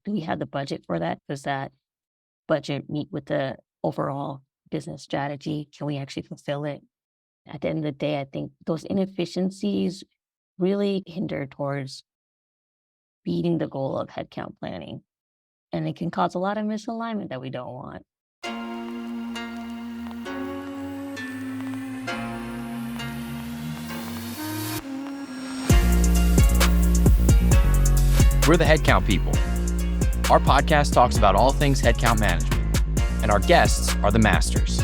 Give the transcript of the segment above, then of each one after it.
Do we have the budget for that? Does that budget meet with the overall business strategy? Can we actually fulfill it? At the end of the day, I think those inefficiencies really hinder towards beating the goal of headcount planning. And it can cause a lot of misalignment that we don't want. We're the Headcount People. Our podcast talks about all things headcount management, and our guests are the masters.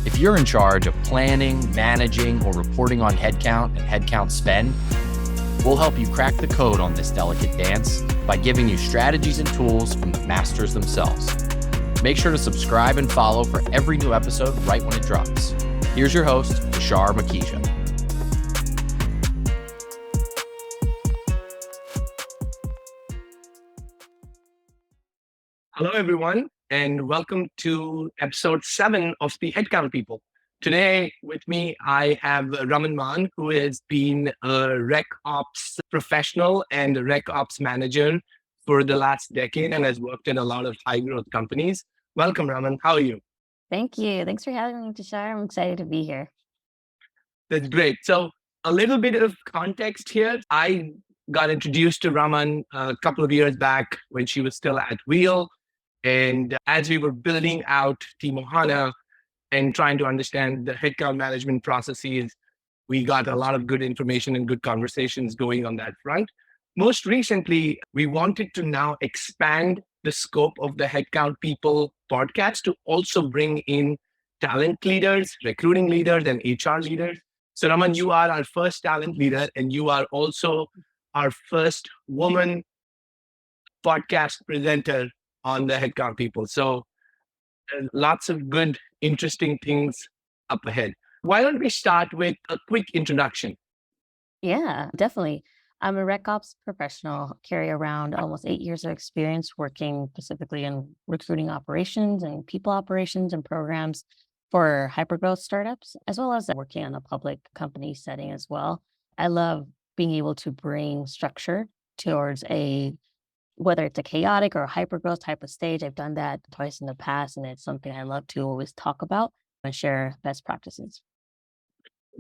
If you're in charge of planning, managing, or reporting on headcount and headcount spend, we'll help you crack the code on this delicate dance by giving you strategies and tools from the masters themselves. Make sure to subscribe and follow for every new episode right when it drops. Here's your host, Tushar Makhija. Hello, everyone, and welcome to episode 7 of the Headcount People. Today with me, I have Raman Mann, who has been a RecOps professional and a RecOps manager for the last decade and has worked in a lot of high growth companies. Welcome, Raman. How are you? Thank you. Thanks for having me, Tushar. I'm excited to be here. That's great. So a little bit of context here. I got introduced to Raman a couple of years back when she was still at Wheel. And as we were building out TeamOhana and trying to understand the headcount management processes, we got a lot of good information and good conversations going on that front. Most recently, we wanted to now expand the scope of the Headcount People podcast to also bring in talent leaders, recruiting leaders, and HR leaders. So, Raman, you are our first talent leader, and you are also our first woman podcast presenter on the Headcount People. So lots of good, interesting things up ahead. Why don't we start with a quick introduction? Yeah, definitely. I'm a RecOps professional, carry around almost 8 years of experience working specifically in recruiting operations and people operations and programs for hypergrowth startups, as well as working on a public company setting as well. I love being able to bring structure towards whether it's a chaotic or a hypergrowth type of stage. I've done that twice in the past, and it's something I love to always talk about and share best practices.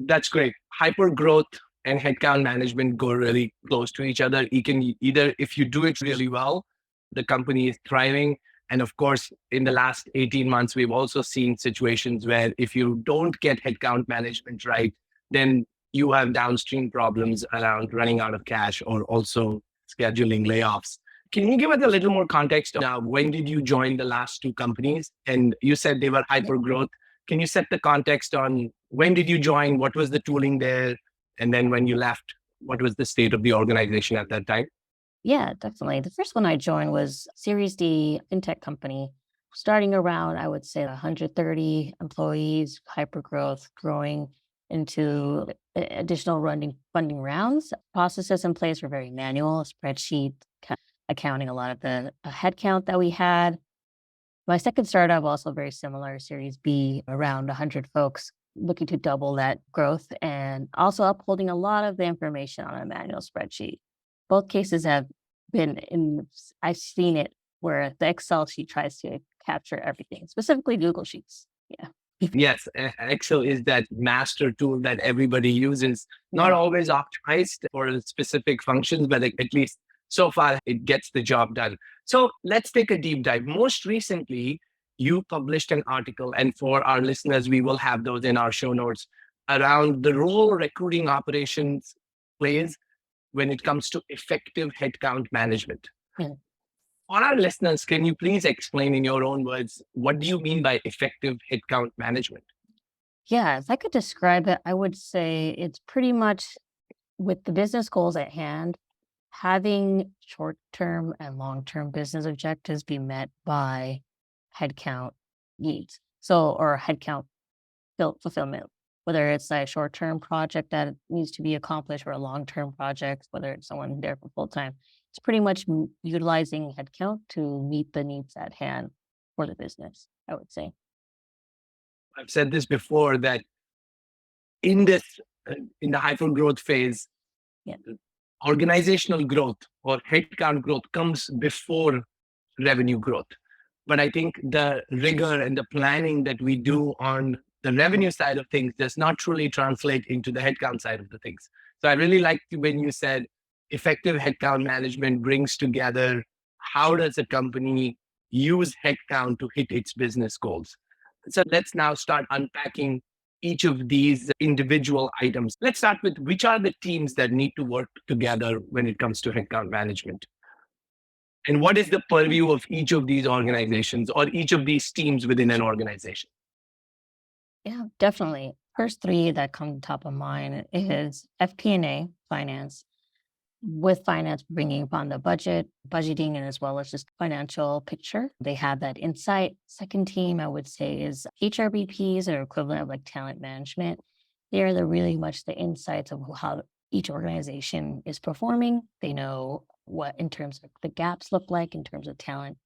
That's great. Hypergrowth and headcount management go really close to each other. You can either, if you do it really well, the company is thriving. And of course, in the last 18 months, we've also seen situations where if you don't get headcount management right, then you have downstream problems around running out of cash or also scheduling layoffs. Can you give us a little more context on when did you join the last two companies? And you said they were hyper growth. Can you set the context on when did you join? What was the tooling there? And then when you left, what was the state of the organization at that time? Yeah, definitely. The first one I joined was Series D fintech company, starting around, I would say, 130 employees, hyper growth, growing into additional funding rounds. Processes in place were very manual, spreadsheet, accounting a lot of the headcount that we had. My second startup, also very similar, Series B, around 100 folks, looking to double that growth and also upholding a lot of the information on a manual spreadsheet. Both cases have been I've seen it where the Excel sheet tries to capture everything, specifically Google Sheets. Yeah. Yes, Excel is that master tool that everybody uses, not always optimized for specific functions, but at least so far, it gets the job done. So let's take a deep dive. Most recently, you published an article, and for our listeners, we will have those in our show notes around the role recruiting operations plays when it comes to effective headcount management. Yeah. For our listeners, can you please explain in your own words, what do you mean by effective headcount management? Yeah, if I could describe it, I would say it's pretty much with the business goals at hand, having short-term and long-term business objectives be met by headcount needs. Or headcount fulfillment, whether it's a short-term project that needs to be accomplished or a long-term project, whether it's someone there for full-time. It's pretty much utilizing headcount to meet the needs at hand for the business, I would say. I've said this before that in the hyper growth phase, organizational growth or headcount growth comes before revenue growth. But I think the rigor and the planning that we do on the revenue side of things does not truly translate into the headcount side of the things. So I really liked when you said effective headcount management brings together how does a company use headcount to hit its business goals. So let's now start unpacking each of these individual items. Let's start with which are the teams that need to work together when it comes to headcount management. And what is the purview of each of these organizations or each of these teams within an organization? Yeah, definitely. First three that come top of mind is FP&A, finance, with finance bringing upon the budgeting, and as well as just financial picture. They have that insight. Second team, I would say, is HRBPs, or equivalent of like talent management. They're the really much the insights of how each organization is performing. They know what in terms of the gaps look like in terms of talent,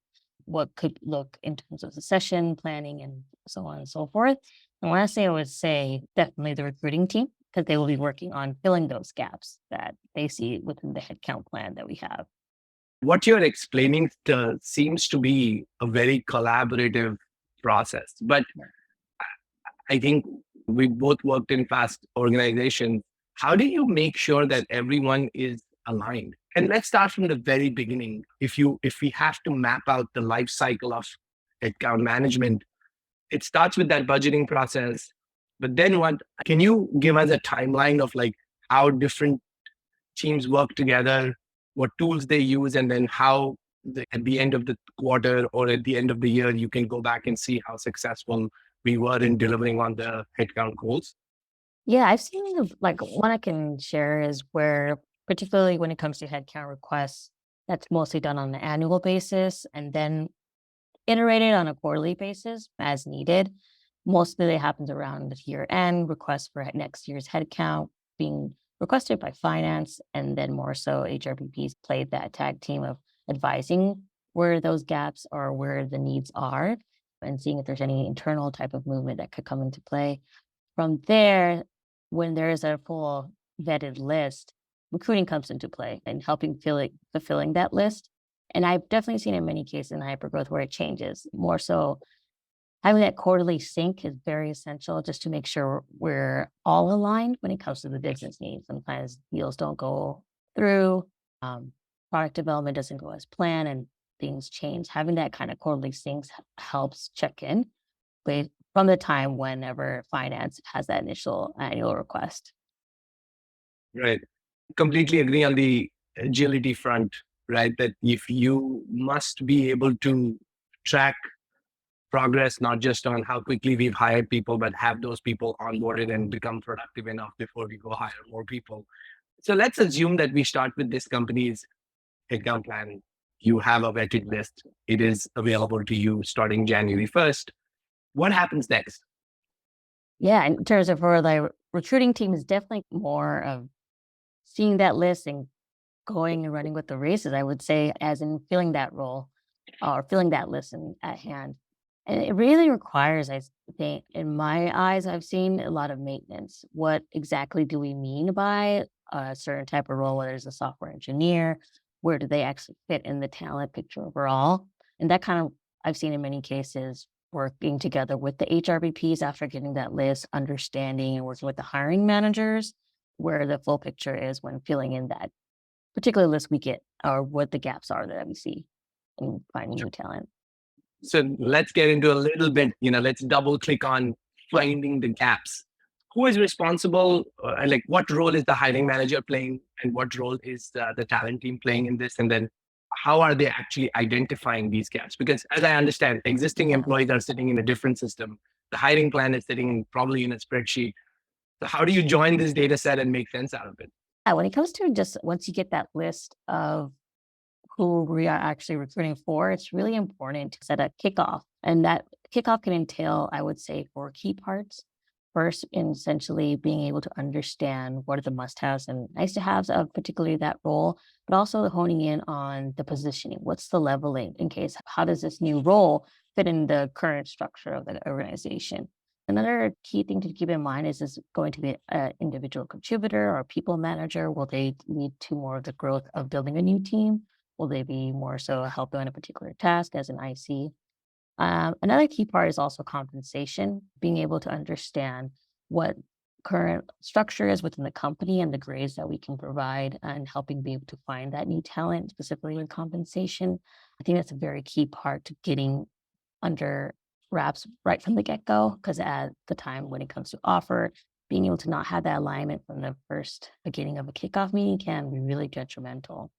what could look in terms of succession planning, and so on and so forth. And lastly, I would say definitely the recruiting team, because they will be working on filling those gaps that they see within the headcount plan that we have. What you're explaining seems to be a very collaborative process. But I think we both worked in fast organizations. How do you make sure that everyone is aligned? And let's start from the very beginning. If we have to map out the life cycle of headcount management, it starts with that budgeting process. But then what can you give us a timeline of like how different teams work together, what tools they use, and then how at the end of the quarter or at the end of the year, you can go back and see how successful we were in delivering on the headcount goals? Yeah, I've seen like one I can share is where, particularly when it comes to headcount requests, that's mostly done on an annual basis and then iterated on a quarterly basis as needed. Mostly it happens around the year end, requests for next year's headcount being requested by finance, and then more so HRBPs played that tag team of advising where those gaps or where the needs are and seeing if there's any internal type of movement that could come into play. From there, when there is a full vetted list, recruiting comes into play and helping fulfilling that list. And I've definitely seen in many cases in hypergrowth where it changes. More so, having that quarterly sync is very essential just to make sure we're all aligned when it comes to the business needs. Sometimes deals don't go through, product development doesn't go as planned, and things change. Having that kind of quarterly syncs helps check in from the time whenever finance has that initial annual request. Right. Completely agree on the agility front, right? That if you must be able to track progress, not just on how quickly we've hired people, but have those people onboarded and become productive enough before we go hire more people. So let's assume that we start with this company's headcount plan. You have a vetted list. It is available to you starting January 1st. What happens next? Yeah, in terms of for the recruiting team is definitely more of seeing that list and going and running with the races, I would say, as in filling that role or filling that list at hand. And it really requires, I think, in my eyes, I've seen a lot of maintenance. What exactly do we mean by a certain type of role, whether it's a software engineer? Where do they actually fit in the talent picture overall? And that kind of, I've seen in many cases, working together with the HRBPs after getting that list, understanding and working with the hiring managers, where the full picture is when filling in that particular list we get, or what the gaps are that we see in finding new talent. So let's get into a little bit, let's double click on finding the gaps. Who is responsible? Like what role is the hiring manager playing and what role is the talent team playing in this? And then how are they actually identifying these gaps? Because as I understand, existing employees are sitting in a different system. The hiring plan is sitting probably in a spreadsheet. So how do you join this data set and make sense out of it? When it comes to just once you get that list of who we are actually recruiting for, it's really important to set a kickoff. And that kickoff can entail, I would say, 4 key parts. First, in essentially being able to understand what are the must-haves and nice-to-haves of particularly that role, but also honing in on the positioning. What's the leveling in case? How does this new role fit in the current structure of the organization? Another key thing to keep in mind is going to be an individual contributor or people manager? Will they lead to more of the growth of building a new team? Will they be more so helping on a particular task as an IC? Another key part is also compensation, being able to understand what current structure is within the company and the grades that we can provide and helping be able to find that new talent, specifically with compensation. I think that's a very key part to getting under wraps right from the get-go, because at the time when it comes to offer, being able to not have that alignment from the first beginning of a kickoff meeting can be really detrimental.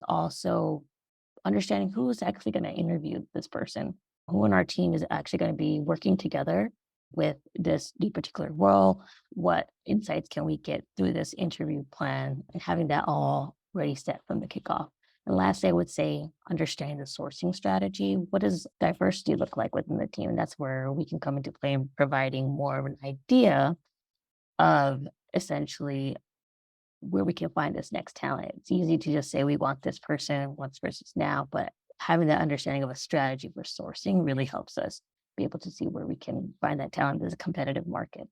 Also, understanding who is actually going to interview this person, who in our team is actually going to be working together with this new particular role, what insights can we get through this interview plan, and having that all ready set from the kickoff. And lastly, I would say understanding the sourcing strategy. What does diversity look like within the team? And that's where we can come into play in providing more of an idea of essentially where we can find this next talent. It's easy to just say we want this person once versus now, but having that understanding of a strategy for sourcing really helps us be able to see where we can find that talent as a competitive market.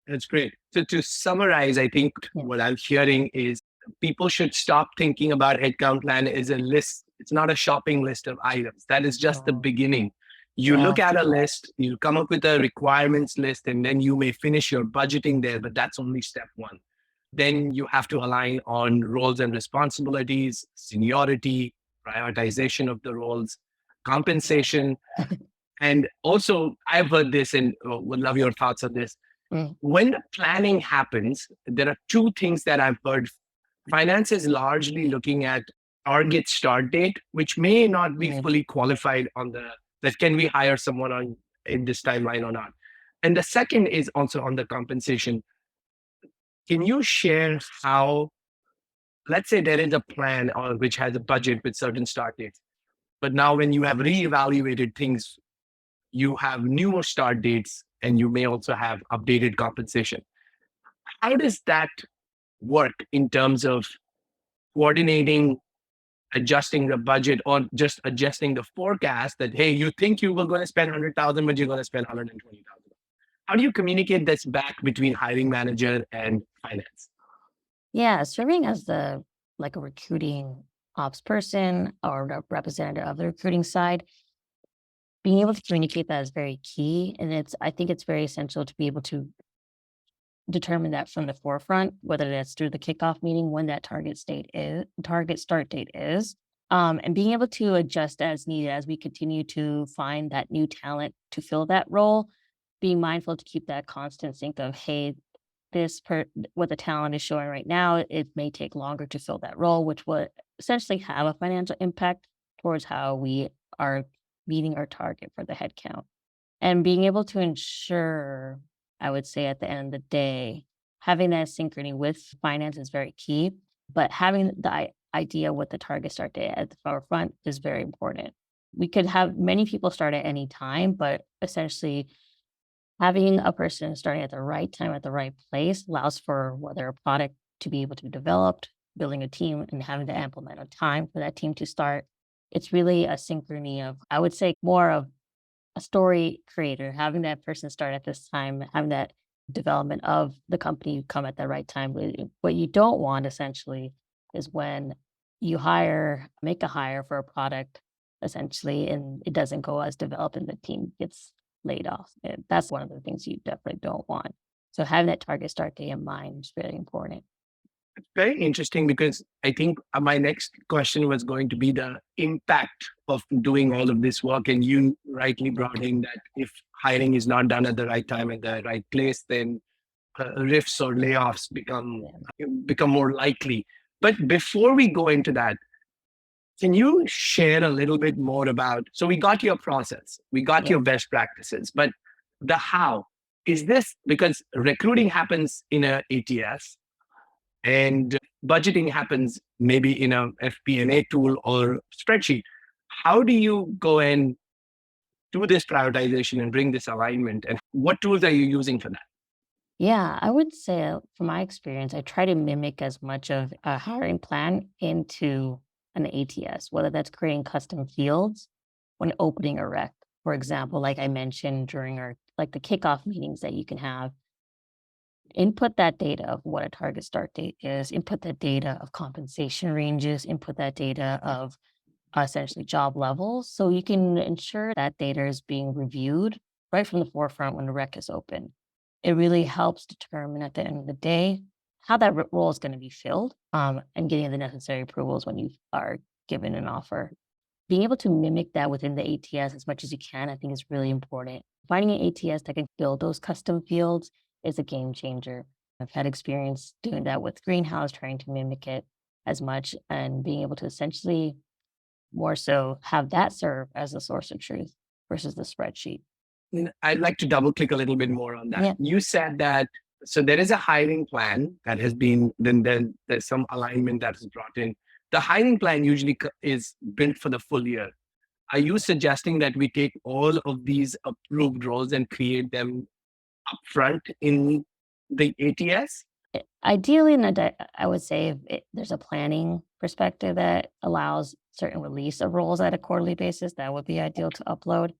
That's great. So to summarize, I think what I'm hearing is people should stop thinking about headcount plan as a list. It's not a shopping list of items. That is just the beginning. You look at a list, you come up with a requirements list, and then you may finish your budgeting there, but that's only step one. Then you have to align on roles and responsibilities, seniority, prioritization of the roles, compensation. And also, I've heard this and would love your thoughts on this. When the planning happens, there are two things that I've heard. Finance is largely looking at target start date, which may not be fully qualified on that can we hire someone on in this timeline or not. And the second is also on the compensation. Can you share how, let's say there is a plan on which has a budget with certain start dates, but now when you have reevaluated things, you have newer start dates and you may also have updated compensation. How does that work in terms of coordinating, adjusting the budget, or just adjusting the forecast that, hey, you think you were going to spend 100,000, but you're going to spend 120,000? How do you communicate this back between hiring manager and finance? Yeah, serving as a recruiting ops person or a representative of the recruiting side, being able to communicate that is very key. And I think it's very essential to be able to determine that from the forefront, whether that's through the kickoff meeting, when that target start date is, and being able to adjust as needed as we continue to find that new talent to fill that role, being mindful to keep that constant sync of, hey, what the talent is showing right now, it may take longer to fill that role, which would essentially have a financial impact towards how we are meeting our target for the headcount. And being able to ensure, I would say at the end of the day, having that synchrony with finance is very key, but having the idea what the target start date at the forefront is very important. We could have many people start at any time, but essentially having a person starting at the right time at the right place allows for whether a product to be able to be developed, building a team, and having to implement a time for that team to start. It's really a synchrony of, I would say, more of a story creator, having that person start at this time, having that development of the company come at the right time. What you don't want essentially is when you make a hire for a product essentially, and it doesn't go as developed and the team gets laid off. That's one of the things you definitely don't want. So having that target start date in mind is really important. It's very interesting because I think my next question was going to be the impact of doing all of this work. And you rightly brought in that if hiring is not done at the right time at the right place, then rifts or layoffs become more likely. But before we go into that, can you share a little bit more about, so we got your process, we got your best practices, but the how, is this because recruiting happens in a ATS and budgeting happens maybe in a FP&A tool or spreadsheet? How do you go and do this prioritization and bring this alignment? And what tools are you using for that? Yeah, I would say from my experience, I try to mimic as much of a hiring plan into an ATS, whether that's creating custom fields when opening a rec. For example, like I mentioned during the kickoff meetings that you can have, input that data of what a target start date is, input that data of compensation ranges, input that data of essentially job levels. So you can ensure that data is being reviewed right from the forefront when the rec is open. It really helps determine at the end of the day how that role is going to be filled, and getting the necessary approvals when you are given an offer. Being able to mimic that within the ATS as much as you can, I think is really important. Finding an ATS that can build those custom fields is a game changer. I've had experience doing that with Greenhouse, trying to mimic it as much and being able to essentially more so have that serve as a source of truth versus the spreadsheet. I'd like to double click a little bit more on that. Yeah. You said that, so there is a hiring plan that has been, then there's some alignment that is brought in. The hiring plan usually is built for the full year. Are you suggesting that we take all of these approved roles and create them upfront in the ATS? Ideally, I would say if there's a planning perspective that allows certain release of roles at a quarterly basis, that would be ideal to upload.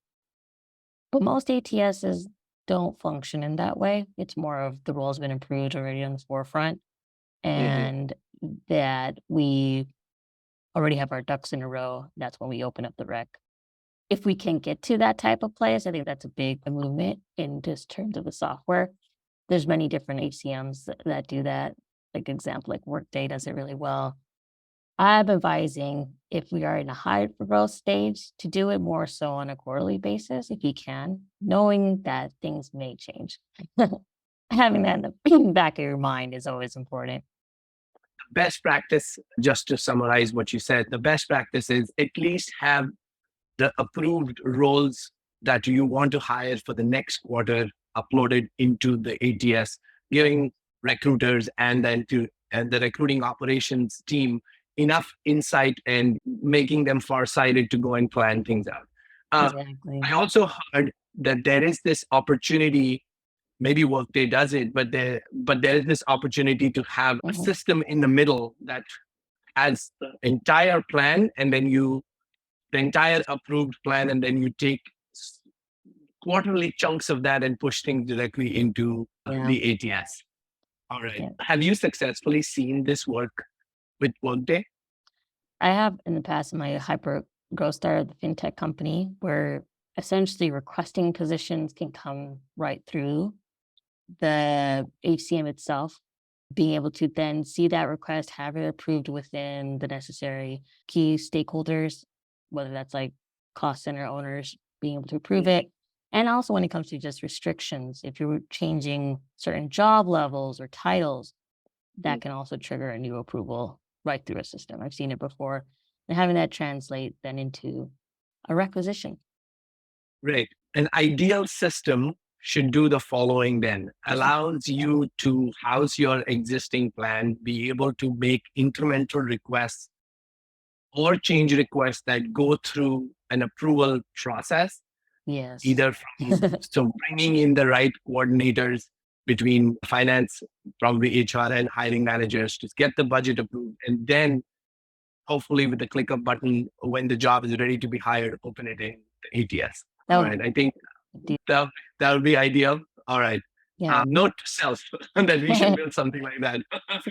But most ATSs don't function in that way. It's more of the role's been approved already on the forefront, and that we already have our ducks in a row. That's when we open up the rec. If we can get to that type of place, I think that's a big movement in just terms of the software. There's many different HCMs that do that. Like example, like Workday does it really well. I'm advising if we are in a high growth stage to do it more so on a quarterly basis, if you can, knowing that things may change. Having that in the back of your mind is always important. Best practice, just to summarize what you said, the best practice is at least have the approved roles that you want to hire for the next quarter uploaded into the ATS, giving recruiters and the recruiting operations team enough insight and making them farsighted to go and plan things out. Exactly. I also heard that there is this opportunity, maybe Workday does it, but there is this opportunity to have a system in the middle that has the entire plan, and then the entire approved plan, and then you take quarterly chunks of that and push things directly into the ATS. All right. Yeah. Have you successfully seen this work with Workday? I have in the past in my hyper growth startup, the fintech company, where essentially requesting positions can come right through the HCM itself, being able to then see that request, have it approved within the necessary key stakeholders, whether that's like cost center owners being able to approve it. And also when it comes to just restrictions, if you're changing certain job levels or titles, that can also trigger a new approval right through a system. I've seen it before. And having that translate then into a requisition. Right. An ideal system should do the following then. Allows you to house your existing plan, be able to make incremental requests or change requests that go through an approval process. Yes. Either from bringing in the right coordinators between finance, probably HR and hiring managers to get the budget approved. And then hopefully with the click of button, when the job is ready to be hired, open it in the ATS. All right. I think that would be ideal. All right. Yeah. Note to self that we should build something like that.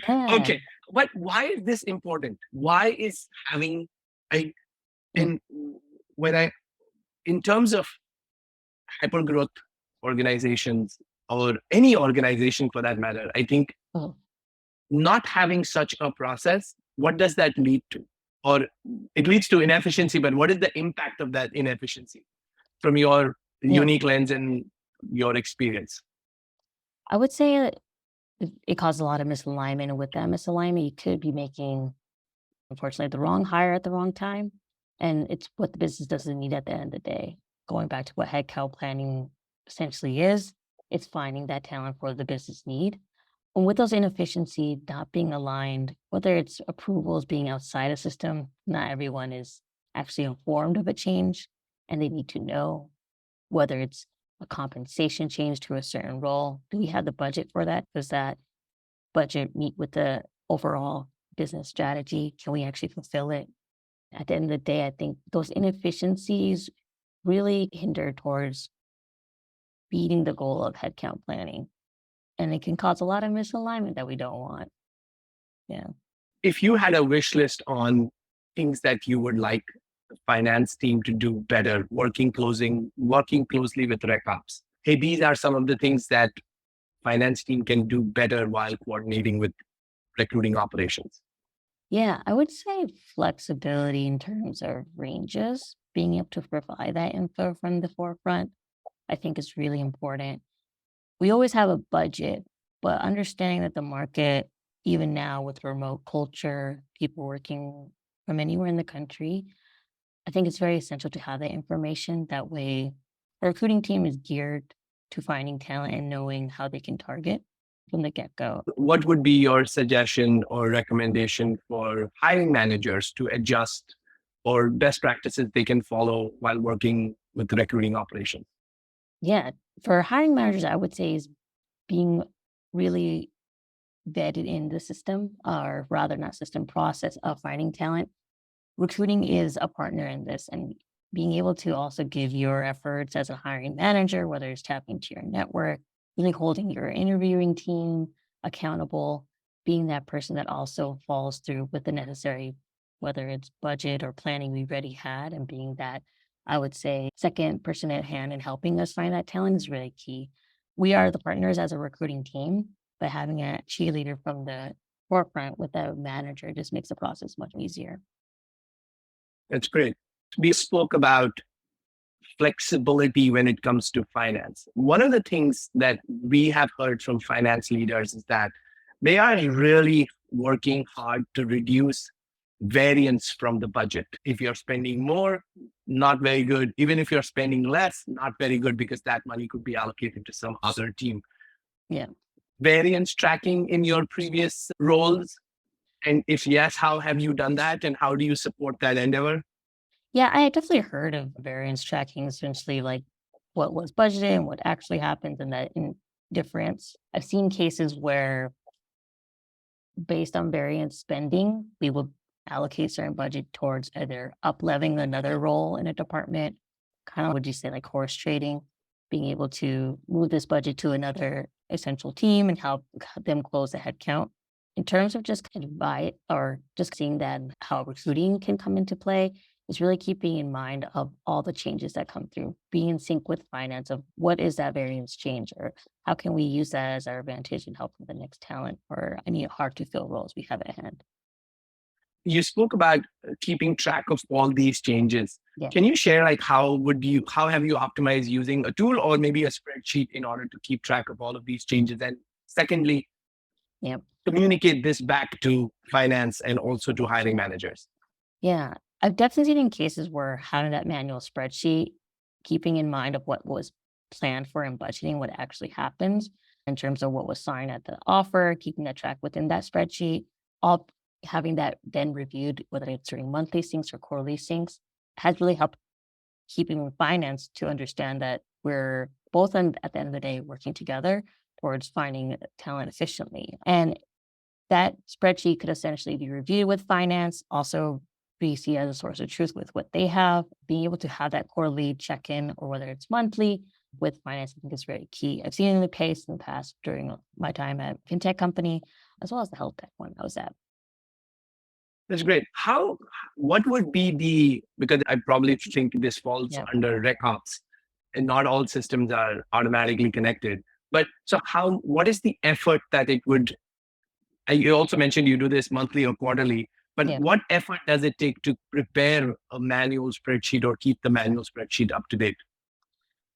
Yeah. Okay. But why is this important? Why is having in terms of hypergrowth organizations or any organization for that matter, I think not having such a process, what does that lead to? Or it leads to inefficiency, but what is the impact of that inefficiency from your unique lens and your experience? I would say it caused a lot of misalignment. And with that misalignment, you could be making, unfortunately, the wrong hire at the wrong time. And it's what the business doesn't need at the end of the day. Going back to what headcount planning essentially is, it's finding that talent for the business need. And with those inefficiencies not being aligned, whether it's approvals being outside a system, not everyone is actually informed of a change, and they need to know whether it's a compensation change to a certain role. Do we have the budget for that? Does that budget meet with the overall business strategy? Can we actually fulfill it? At the end of the day, I think those inefficiencies really hinder towards beating the goal of headcount planning. and it can cause a lot of misalignment that we don't want. Yeah. If you had a wish list on things that you would like the finance team to do better, working closely with RecOps, hey, these are some of the things that finance team can do better while coordinating with recruiting operations. Yeah, I would say flexibility in terms of ranges, being able to provide that info from the forefront, I think is really important. We always have a budget, but understanding that the market, even now with remote culture, people working from anywhere in the country, I think it's very essential to have that information. That way, the recruiting team is geared to finding talent and knowing how they can target from the get go. What would be your suggestion or recommendation for hiring managers to adjust or best practices they can follow while working with recruiting operations? Yeah, for hiring managers, I would say is being really vetted in the system, or rather not system process of finding talent. Recruiting is a partner in this, and being able to also give your efforts as a hiring manager, whether it's tapping to your network, really holding your interviewing team accountable, being that person that also falls through with the necessary, whether it's budget or planning we already had, and being that, I would say, second person at hand and helping us find that talent is really key. We are the partners as a recruiting team, but having a cheerleader from the forefront with a manager just makes the process much easier. That's great. We spoke about flexibility when it comes to finance. One of the things that we have heard from finance leaders is that they are really working hard to reduce variance from the budget. If you're spending more, not very good. Even if you're spending less, not very good, because that money could be allocated to some other team. Yeah. Variance tracking in your previous roles? And if yes, how have you done that? And how do you support that endeavor? Yeah, I definitely heard of variance tracking, essentially like what was budgeted and what actually happened and that in difference. I've seen cases where based on variance spending, we will allocate certain budget towards either up-leveling another role in a department, kind of would you say like horse trading, being able to move this budget to another essential team and help them close the headcount. In terms of just advice or just seeing that how recruiting can come into play, is really keeping in mind of all the changes that come through, being in sync with finance of what is that variance change or how can we use that as our advantage and help with the next talent or any hard to fill roles we have at hand. You spoke about keeping track of all these changes. Yeah. Can you share like how have you optimized using a tool or maybe a spreadsheet in order to keep track of all of these changes? And secondly, Yeah. communicate this back to finance and also to hiring managers. Yeah. I've definitely seen in cases where having that manual spreadsheet, keeping in mind of what was planned for and budgeting what actually happens in terms of what was signed at the offer, keeping that track within that spreadsheet, all having that then reviewed, whether it's during monthly syncs or quarterly syncs, has really helped keeping finance to understand that we're both at the end of the day working together towards finding talent efficiently. And that spreadsheet could essentially be reviewed with finance, also be seen as a source of truth with what they have. Being able to have that quarterly check-in or whether it's monthly with finance, I think is very key. I've seen it in the case in the past during my time at fintech company, as well as the health tech one I was at. That's great. What would be because I probably think this falls Yeah. under RecOps and not all systems are automatically connected. But so what is the effort that it would, and you also mentioned you do this monthly or quarterly, but Yeah. what effort does it take to prepare a manual spreadsheet or keep the manual spreadsheet up to date?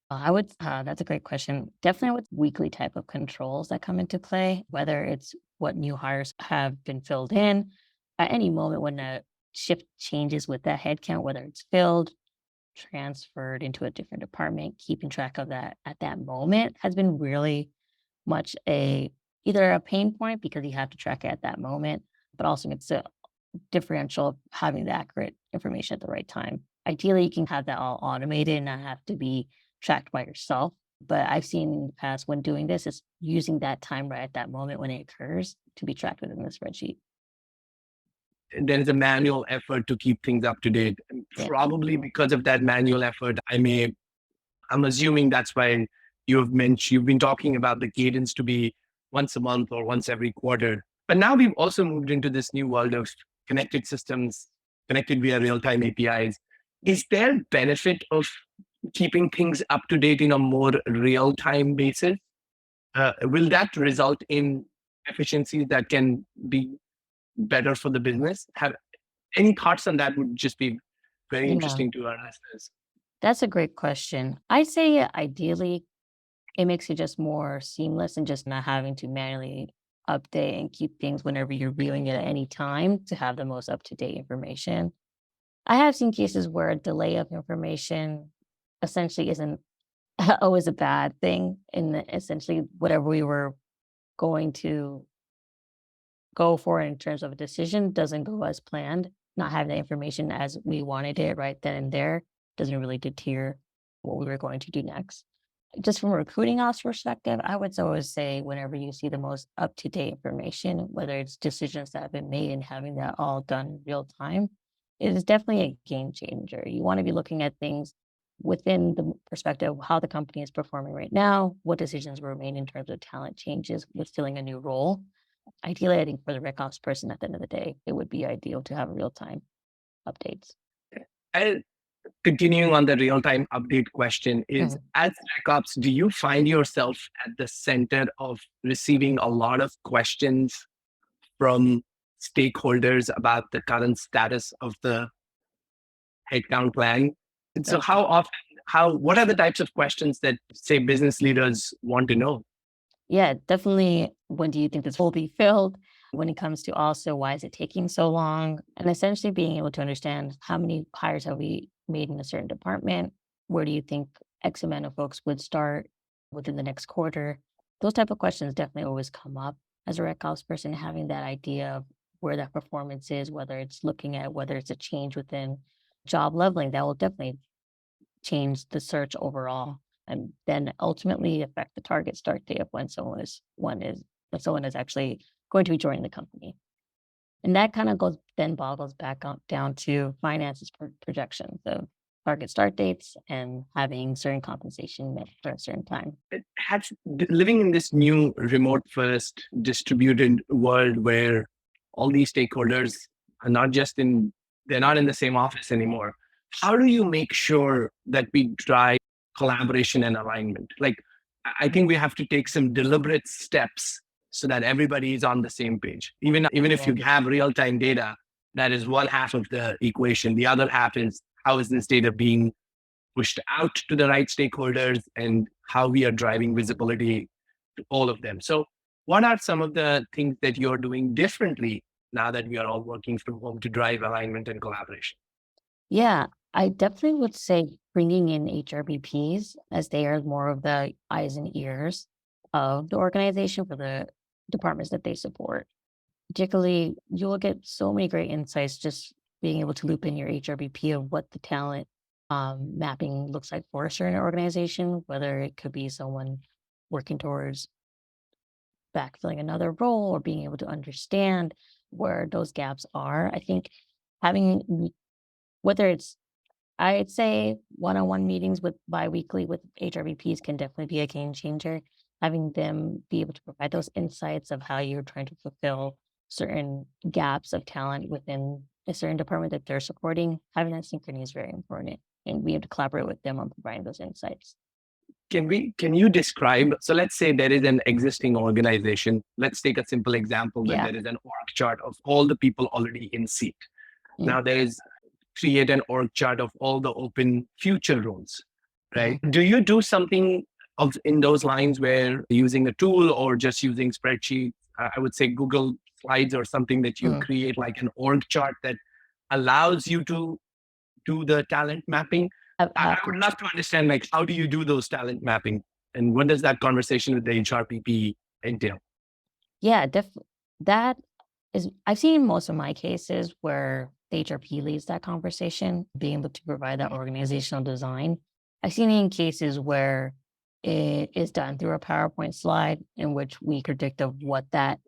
That's a great question. Definitely with weekly type of controls that come into play, whether it's what new hires have been filled in at any moment when a shift changes with that headcount, whether it's filled, transferred into a different department, keeping track of that at that moment has been really much either a pain point because you have to track it at that moment, but also it's a differential of having the accurate information at the right time. Ideally, you can have that all automated and not have to be tracked by yourself. But I've seen in the past when doing this, is using that time right at that moment when it occurs to be tracked within the spreadsheet. There is a manual effort to keep things up to date. And Yeah. probably because of that manual effort, I'm assuming that's why you've been talking about the cadence to be once a month or once every quarter. But now we've also moved into this new world of connected systems, connected via real-time APIs. Is there benefit of keeping things up to date in a more real-time basis? Will that result in efficiencies that can be better for the business? Have any thoughts on that? Would just be very Yeah, interesting to our listeners. that's a great question. I'd say ideally it makes it just more seamless and just not having to manually update and keep things whenever you're viewing it at any time to have the most up-to-date information. I have seen cases where a delay of information essentially isn't always a bad thing. And essentially, whatever we were going to go for in terms of a decision doesn't go as planned. Not having the information as we wanted it right then and there doesn't really deter what we were going to do next. Just from a recruiting ops perspective, I would always say whenever you see the most up to date information, whether it's decisions that have been made and having that all done in real time, it is definitely a game changer. You want to be looking at things within the perspective of how the company is performing right now, what decisions were made in terms of talent changes with filling a new role. Ideally, I think for the RecOps person at the end of the day, it would be ideal to have real time updates. And continuing on the real-time update question is, Mhm. as RecOps, do you find yourself at the center of receiving a lot of questions from stakeholders about the current status of the headcount plan? And so That's how often, what are the types of questions that, say, business leaders want to know? Yeah, definitely. When do you think this will be filled? When it comes to also why is it taking so long? And essentially being able to understand how many hires have we made in a certain department? Where do you think X amount of folks would start within the next quarter? Those type of questions definitely always come up as a rec ops person, having that idea of where that performance is, whether it's looking at whether it's a change within job leveling, that will definitely change the search overall and then ultimately affect the target start date of when someone is actually going to be joining the company. And that kind of goes then boggles back down to finances projections of target start dates and having certain compensation met for a certain time. It has, living in this new remote first distributed world where all these stakeholders are not just in, they're not in the same office anymore. How do you make sure that we drive collaboration and alignment? Like, I think we have to take some deliberate steps so that everybody is on the same page. Even if Yeah. you have real time data, that is one half of the equation. The other half is, how is this data being pushed out to the right stakeholders and how we are driving visibility to all of them. So, what are some of the things that you're doing differently now that we are all working from home to drive alignment and collaboration? Yeah, I definitely would say bringing in HRBPs as they are more of the eyes and ears of the organization for the departments that they support. Particularly, you'll get so many great insights just being able to loop in your HRBP of what the talent mapping looks like for a certain organization, whether it could be someone working towards backfilling another role or being able to understand where those gaps are. I think having, whether it's, I'd say one-on-one meetings with biweekly with HRBPs can definitely be a game changer. Having them be able to provide those insights of how you're trying to fulfill certain gaps of talent within a certain department that they're supporting, having that synchrony is very important. And we have to collaborate with them on providing those insights. Can you describe, so let's say there is an existing organization. Let's take a simple example that Yeah. there is an org chart of all the people already in seat. Mm. Now there is, create an org chart of all the open future roles, right? Mhm. Do you do something of in those lines where using a tool or just using spreadsheet, I would say Google Slides or something, that you Mm. create like an org chart that allows you to do the talent mapping? I would love to understand, like, how do you do those talent mapping and what does that conversation with the HRPP entail? Yeah, that is, I've seen most of my cases where the HRP leads that conversation, being able to provide that organizational design. I've seen it in cases where it is done through a PowerPoint slide in which we predict of what that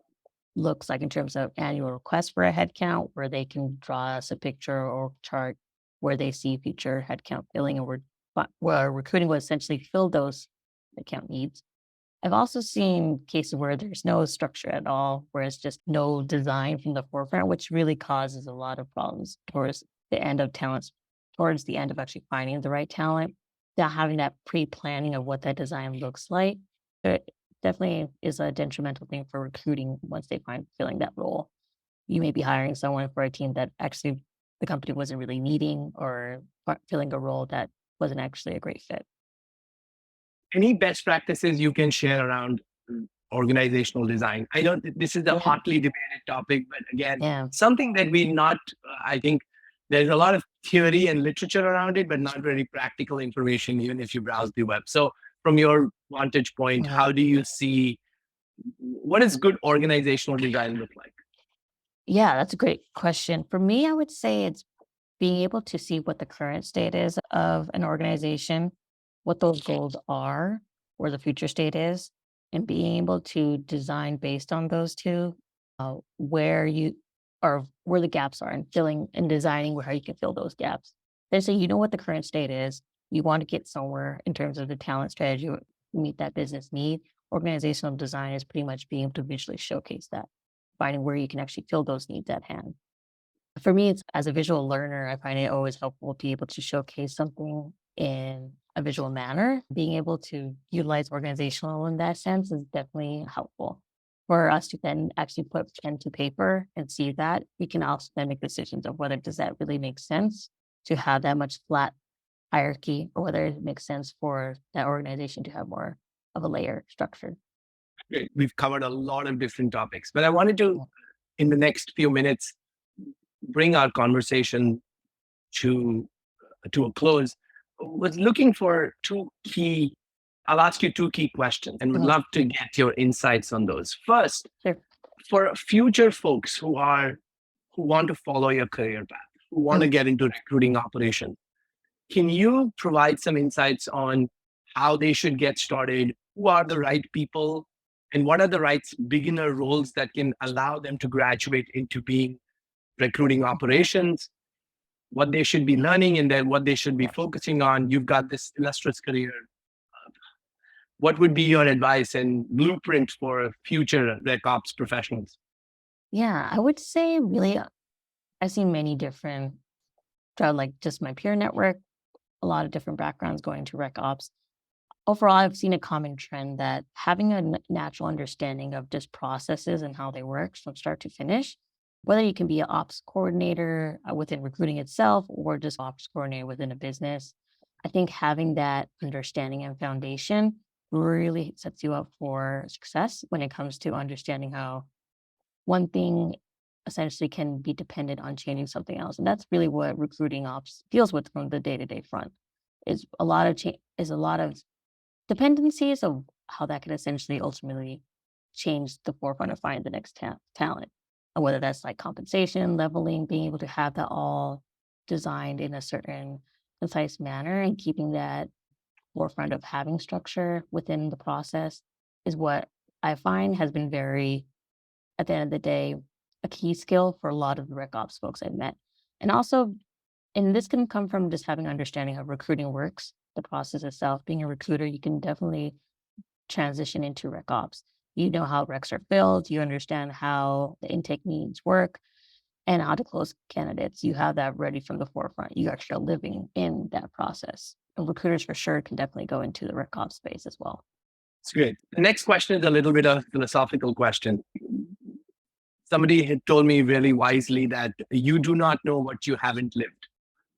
looks like in terms of annual requests for a headcount, where they can draw us a picture or chart where they see future headcount filling, and where recruiting will essentially fill those headcount needs. I've also seen cases where there's no structure at all, where it's just no design from the forefront, which really causes a lot of problems towards the end of actually finding the right talent. Not having that pre-planning of what that design looks like, it definitely is a detrimental thing for recruiting once they find filling that role. You may be hiring someone for a team that actually the company wasn't really needing or filling a role that wasn't actually a great fit. Any best practices you can share around organizational design? I know this is a Yeah. hotly debated topic, but again, Yeah. something that we not, I think there's a lot of theory and literature around it, but not very practical information, even if you browse the web. So, from your vantage point, Mhm. how do you see what does good organizational design look like? Yeah, that's a great question. For me, I would say it's being able to see what the current state is of an organization, what those goals are, where the future state is, and being able to design based on those two, where you or where the gaps are, and filling and designing where how you can fill those gaps. They say you know what the current state is. You want to get somewhere in terms of the talent strategy, meet that business need. Organizational design is pretty much being able to visually showcase that, finding where you can actually fill those needs at hand. For me, it's as a visual learner, I find it always helpful to be able to showcase something in a visual manner. Being able to utilize organizational in that sense is definitely helpful. For us to then actually put pen to paper and see that, we can also then make decisions of whether does that really make sense to have that much flat hierarchy or whether it makes sense for that organization to have more of a layer structure. Great. We've covered a lot of different topics, but I wanted to, in the next few minutes, bring our conversation to a close. Was looking for two key. I'll ask you two key questions, and would Mhm. love to get your insights on those. First, Sure. for future folks who want to follow your career path, who want to Mhm. get into recruiting operations, can you provide some insights on how they should get started? Who are the right people? And what are the right beginner roles that can allow them to graduate into being recruiting operations? What they should be learning and then what they should be focusing on. You've got this illustrious career. What would be your advice and blueprint for future RecOps professionals? Yeah, I would say really, I've seen many different, like just my peer network, a lot of different backgrounds going to rec ops. Overall, I've seen a common trend that having a natural understanding of just processes and how they work from start to finish, whether you can be an ops coordinator within recruiting itself or just ops coordinator within a business, I think having that understanding and foundation really sets you up for success when it comes to understanding how one thing essentially can be dependent on changing something else. And that's really what recruiting ops deals with from the day-to-day front is a lot of dependencies of how that can essentially ultimately change the forefront of finding the next talent. And whether that's like compensation, leveling, being able to have that all designed in a certain concise manner and keeping that forefront of having structure within the process is what I find has been very, at the end of the day, a key skill for a lot of the rec ops folks I've met. And also, and this can come from just having understanding how recruiting works, the process itself. Being a recruiter, you can definitely transition into rec ops. You know how recs are filled, you understand how the intake meetings work and how to close candidates. You have that ready from the forefront. You actually are living in that process. And recruiters for sure can definitely go into the rec ops space as well. It's great. The next question is a little bit of a philosophical question. Somebody had told me really wisely that you do not know what you haven't lived.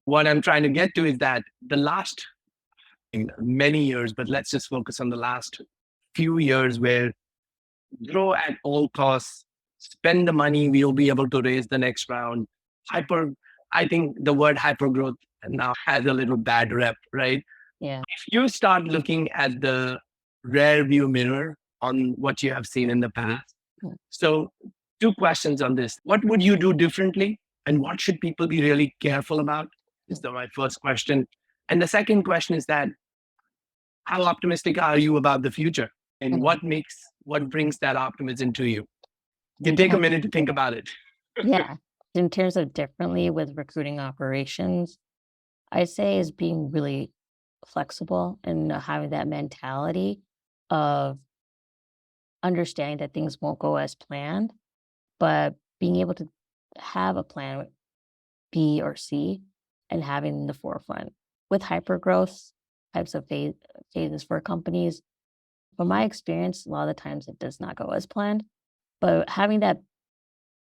What I'm trying to get to is that the last in many years, but let's just focus on the last few years where grow at all costs, spend the money, we'll be able to raise the next round. Hyper, I think the word hyper growth now has a little bad rep, right? Yeah. If you start looking at the rear view mirror on what you have seen in the past, Mm. so two questions on this. What would you do differently? And what should people be really careful about? Is my first question. And the second question is that how optimistic are you about the future? And Mhm. what brings that optimism to you? You can take a minute to think about it. Yeah. In terms of differently with recruiting operations, I say is being really flexible and having that mentality of understanding that things won't go as planned, but being able to have a plan B or C and having in the forefront. With hypergrowth types of phases for companies, from my experience, a lot of the times it does not go as planned. But having that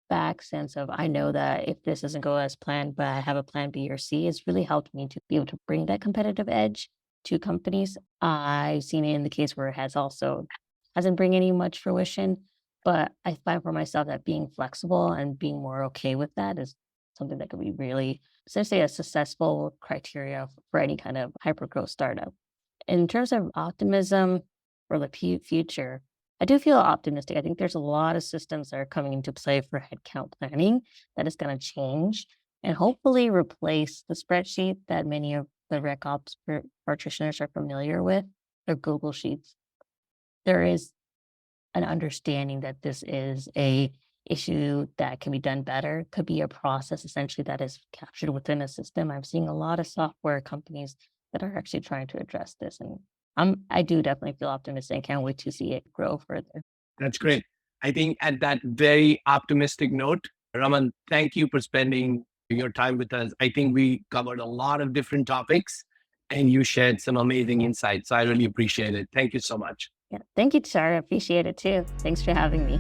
back sense of I know that if this doesn't go as planned, but I have a plan B or C, has really helped me to be able to bring that competitive edge to companies. I've seen it in the case where it hasn't bring any much fruition, but I find for myself that being flexible and being more okay with that is something that could be really essentially a successful criteria for any kind of hyper growth startup. In terms of optimism for the future, I do feel optimistic. I think there's a lot of systems that are coming into play for headcount planning that is going to change and hopefully replace the spreadsheet that many of the RecOps practitioners are familiar with, or Google Sheets. There is an understanding that this is a issue that can be done better, could be a process essentially that is captured within a system. I'm seeing a lot of software companies that are actually trying to address this. And I do definitely feel optimistic and can't wait to see it grow further. That's great. I think at that very optimistic note, Raman, thank you for spending your time with us. I think we covered a lot of different topics and you shared some amazing insights. I really appreciate it. Thank you so much. Yeah. Thank you, Tushar. I appreciate it too. Thanks for having me.